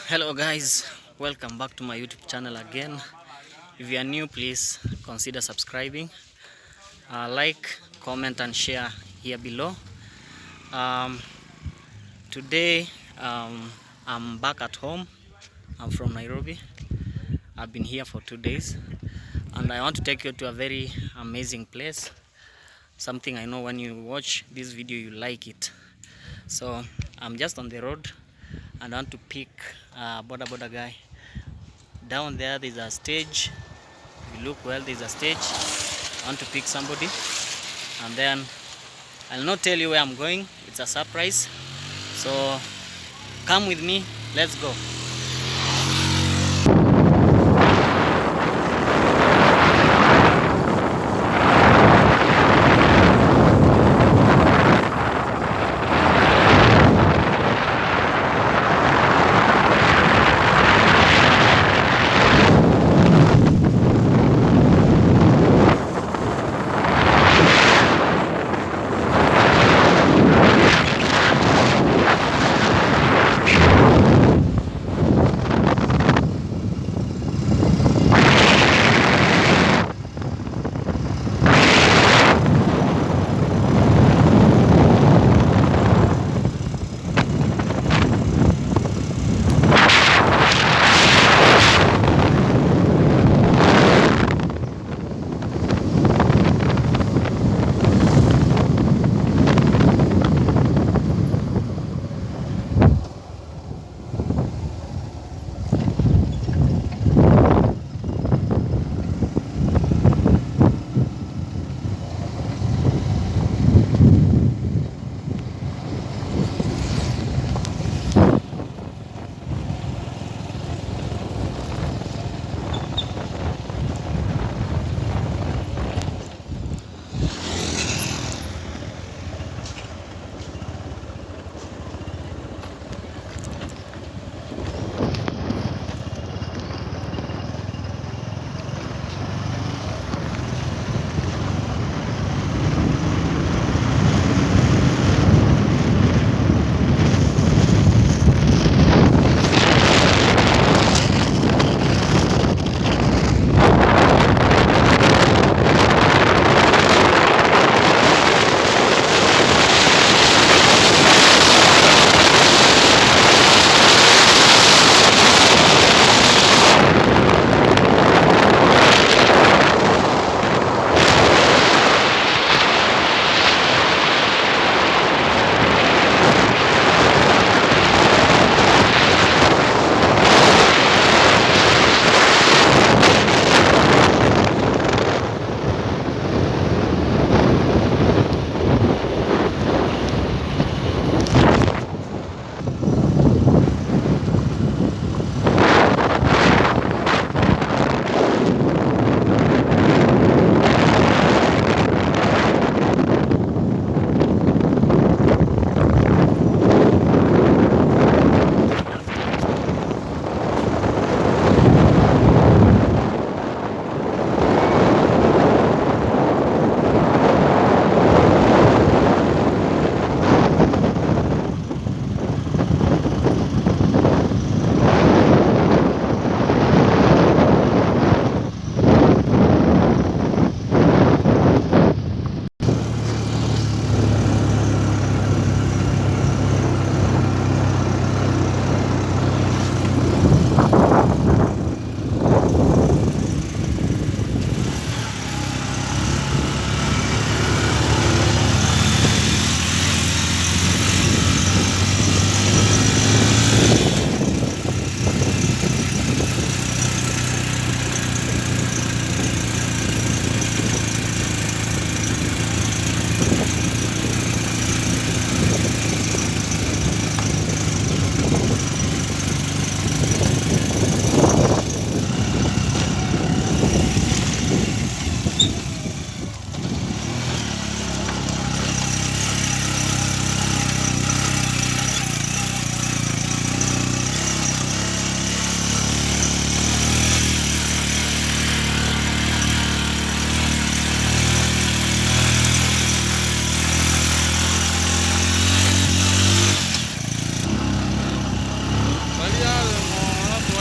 Hello guys, welcome back to my YouTube channel again. If you are new, please consider subscribing, like, comment and share here below. um, Today I'm back at home. I'm from Nairobi. I've been here for 2 days and I want to take you to a very amazing place. Something I know when you watch this video you like it. So I'm just on the road and I want to pick a boda guy. Down there's a stage. If you look well, there's a stage. I want to pick somebody and then I'll not tell you where I'm going. It's a surprise. So come with me, let's go.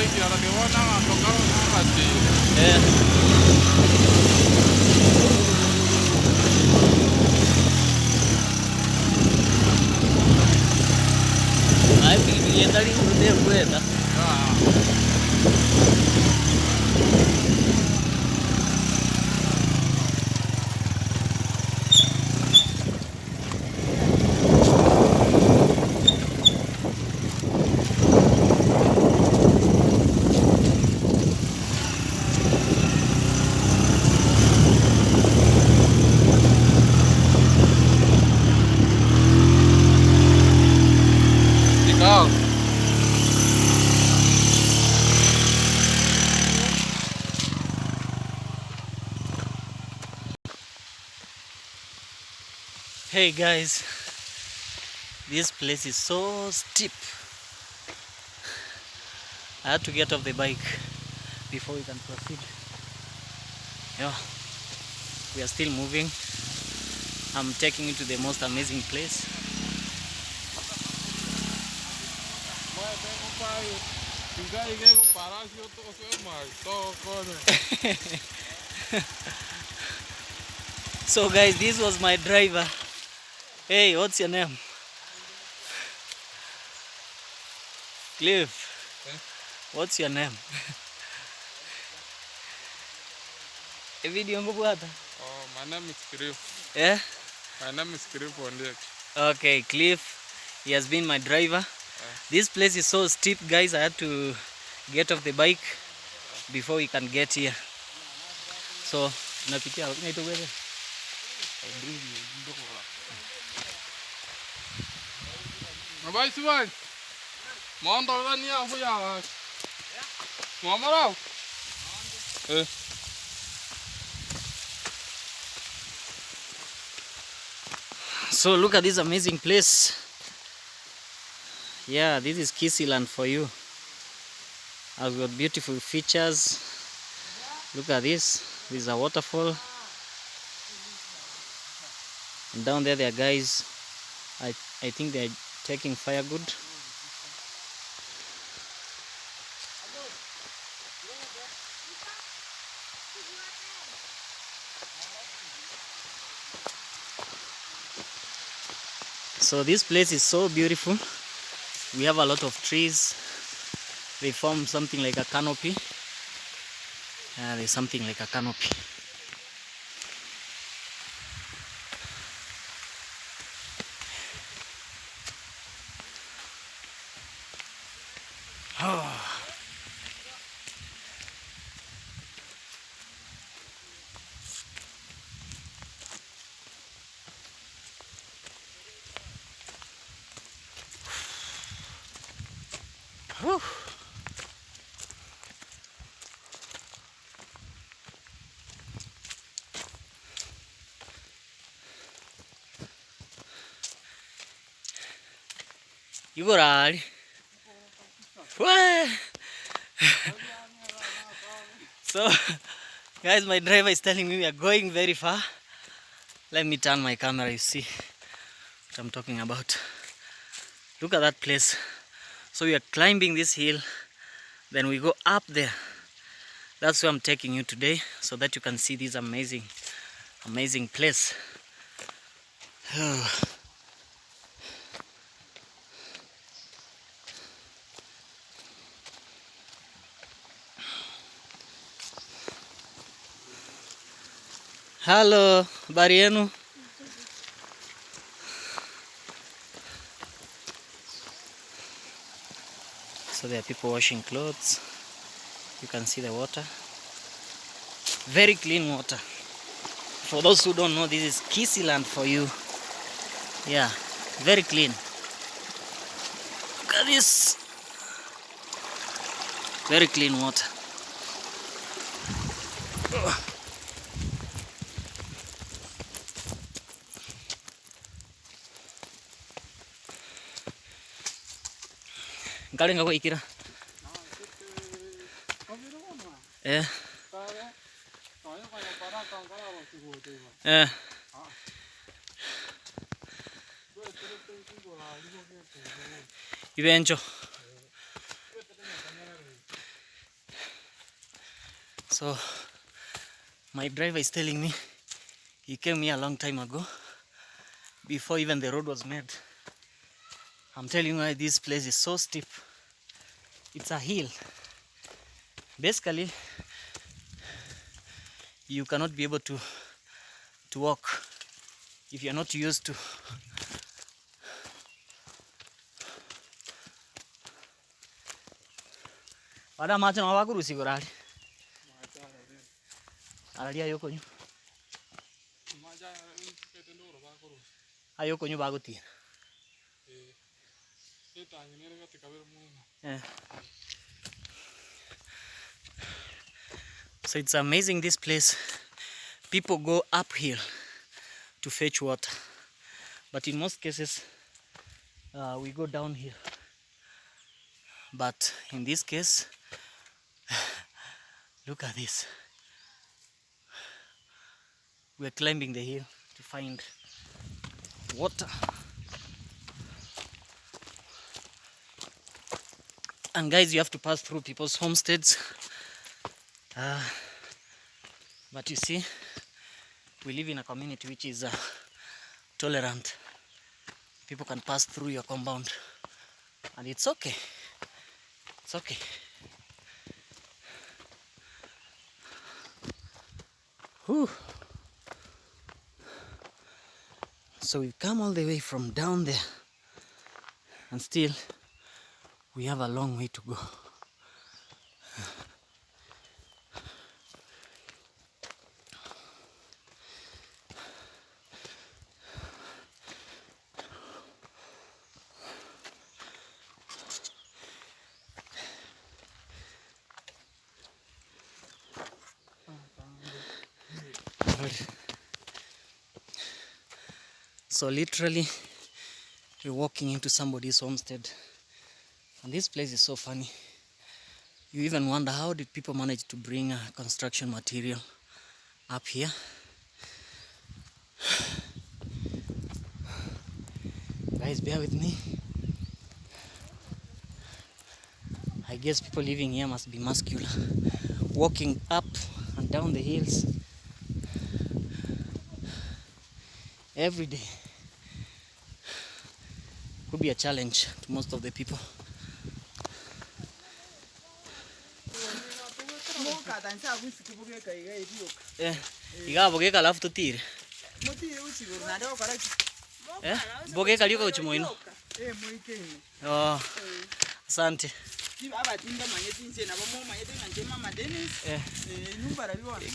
Ai, pilipili tadi udah gue ta. Hey guys, this place is so steep. I had to get off the bike before we can proceed. Yeah, we are still moving. I'm taking you to the most amazing place. So guys, this was my driver. Hey, what's your name? Cliff. What's your name? A video ngobuata? Oh, my name is Cliff. Yeah? My name is Cliff Ondek. Okay, Cliff. He has been my driver. This place is so steep, guys. I had to get off the bike before we can get here. So, napitia ngaito wewe. Mabai suwan. Mon tol ni afu ya. Mamaro. So look at this amazing place. Yeah, this is Kisii land for you. I've got beautiful features. Look at this. This is a waterfall. And down there are guys. I think they're taking firewood. So this place is so beautiful. We have a lot of trees. They form something like a canopy. There's something like a canopy. Oh. Whew. You go ride. So, guys, my driver is telling me we are going very far. Let me turn my camera, you see what I'm talking about. Look at that place. So we are climbing this hill, then we go up there. That's where I'm taking you today, so that you can see this amazing place. Hello, habari yenu? So there are people washing clothes. You can see the water. Very clean water. For those who don't know, this is Kisii land for you. Yeah, very clean. Look at this. Very clean water. Ngale ngako ikira. Eh. Eh. Ibencho. So my driver is telling me he came here a long time ago, before even the road was made. I'm telling you why this place is so steep. It's a hill. Basically, you cannot be able to walk if you're not used to. Ada macho na wakurusi gorali. Aralia yoko nyu. Ayoko nyu baguti. Yeah. So it's amazing, this place. People go uphill to fetch water, but in most cases we go downhill. But in this case, look at this. We're climbing the hill to find water. And guys, you have to pass through people's homesteads. But you see, we live in a community which is tolerant. People can pass through your compound, and it's okay. It's okay. Whew. So we've come all the way from down there, and still we have a long way to go. So literally, we're walking into somebody's homestead, and this place is so funny. You even wonder, how did people manage to bring construction material up here? Guys, bear with me. I guess people living here must be muscular, walking up and down the hills every day. Could be a challenge to most of the people. Igabogeka alafu tutire. Bogeka liko chimoino. Oh. Asante.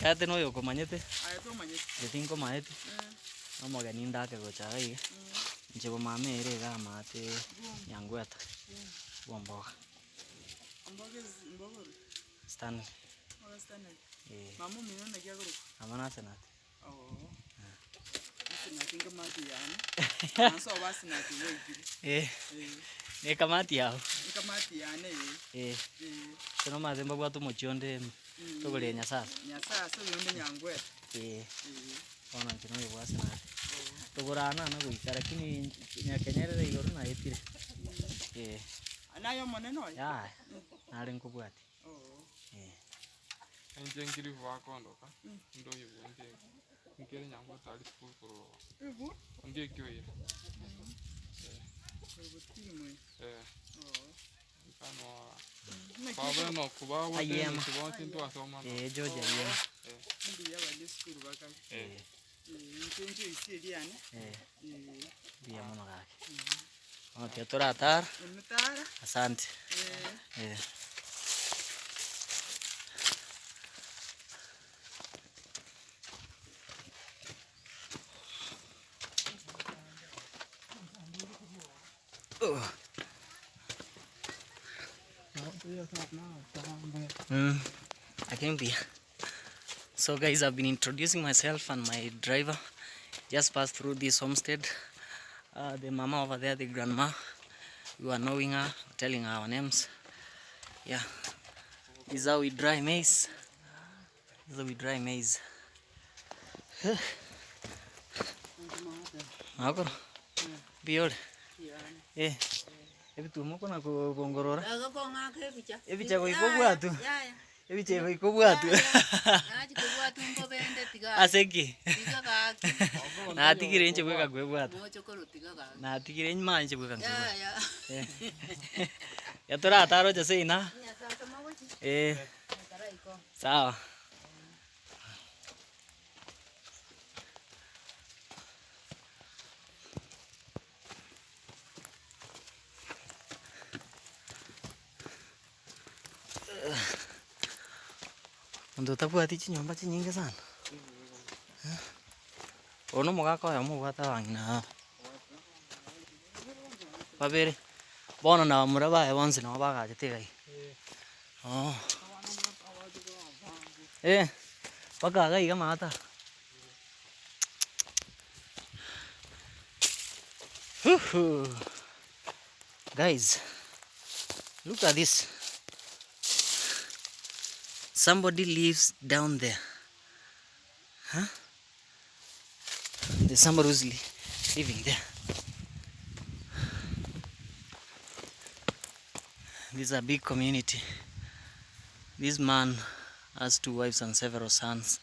Kate no yoko manyete. Yetinko maeti. Amo ganinda ke gocha ai. Nchebo mame ere ga mate nyangweta. Bomboga. Stan. Mamu minona kia guru. Amana senat. Oh. Senati kamati yana. Anso basi nati wewe. Ne kamati yao. Kamati yana Sono mazemba kwa tumochionde togole nyasasa. Nyasasa yonde nyangweta. Ona ntino yebwasi nati. Togorana na guikara kini nyakenyerere igoro na yetire. Anayo moneno ya. Nari nkubwati. Enjengiri vakondoka ndo yibonde ngere nyangwa tali kukuru ngiye kyoye kano no kuba wote kuba tintu asoma georgeayiema ndi yabali school baka nkenje isiri yani Bia mono gake. Okay, toratar. Asante. I can be. So guys, I've been introducing myself and my driver. Just passed through this homestead. The mama over there, the grandma, you are knowing her, telling her our names. Yeah, this is how we dry maize. This is how we dry maize. Ako, biol. Ebi tu mo kona ko bongorora. Ebi chago ipo gwa tu. Ebiche bikobwatu. Nachi kubwatu mbobende tiga. Aseki. Tiga kaki. Natigire nche bweka kwebwatu. Mocho koro tiga kaki. Natigire manje bweka kwebwatu. Ya. Ya tora ataro jase ina. Nya sasa mawochi. Tara iko. Sawa. Ndo tabwati chinyumba chinyingi sana. Ono mugako ya mubwata wangina. Babere. Bono na muraba ya bonse no bagajete gai. Oh. Bakaga iga mata. Guys, look at this. Somebody lives down there. Huh? There's somebody who's living there. This is a big community. This man has 2 wives and several sons.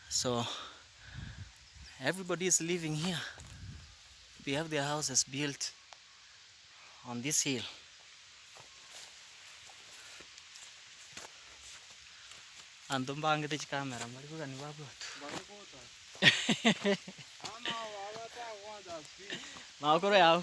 So everybody is living here. They have their houses built on this hill. Antum banget di kamera, mari bukan ni babu. Mau kau ya?